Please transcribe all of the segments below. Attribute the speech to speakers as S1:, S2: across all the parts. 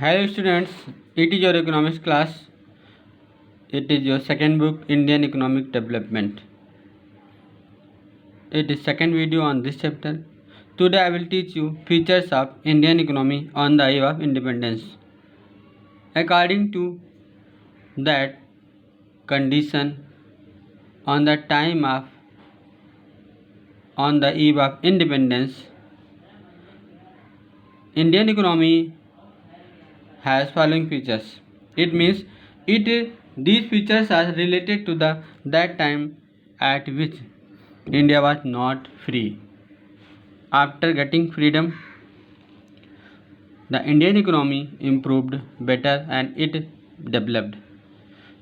S1: Hello students, it is your economics class. It is your second book, Indian Economic Development. It is second video on this chapter. Today I will teach you features of Indian economy on the eve of independence. According to that condition, on the eve of independence, Indian economy has following features. It means these features are related to that time at which India was not free. After getting freedom, the Indian economy improved better and it developed.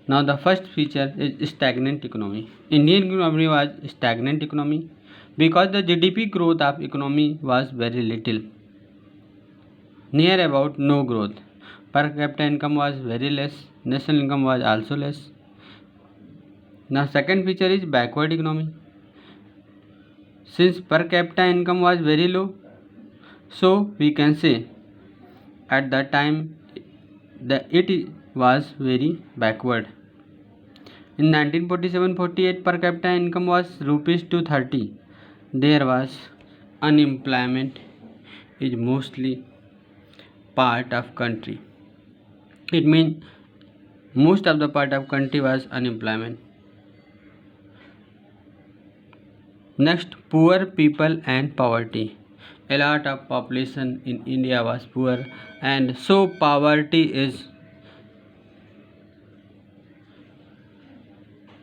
S1: Now the first feature is stagnant economy. Indian economy was stagnant economy because the GDP growth of economy was very little, near about no growth. Per capita income was very less, national income was also less. Now second feature is backward economy. Since per capita income was very low, so we can say at that time that it was very backward. In 1947-48 per capita income was rupees 230. There was unemployment is mostly part of country. It means most of the part of country was unemployment. Next, poor people and poverty. A lot of population in India was poor, and so poverty is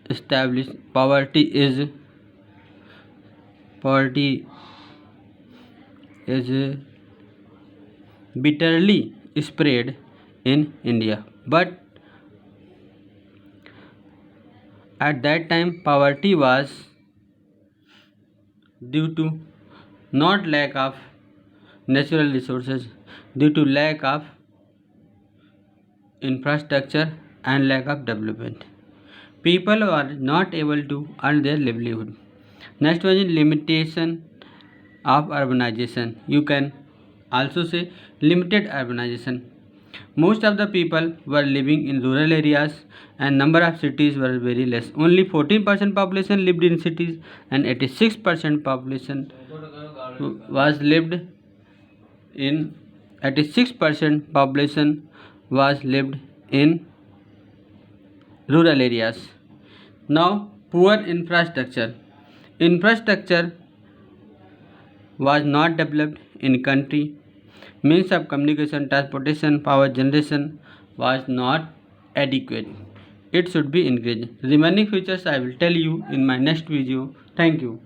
S1: established. Poverty is bitterly spread in India. But at that time, poverty was due to not lack of natural resources, due to lack of infrastructure and lack of development. People were not able to earn their livelihood. Next one is limitation of urbanization. You can also say limited urbanization. Most of the people were living in rural areas and number of cities were very less. Only 14% population lived in cities and 86% population was lived in 86% population was lived in rural areas. Now poor infrastructure. Infrastructure was not developed in country. Means of communication, transportation, power generation was not adequate. It should be increased. Remaining features I will tell you in my next video. Thank you.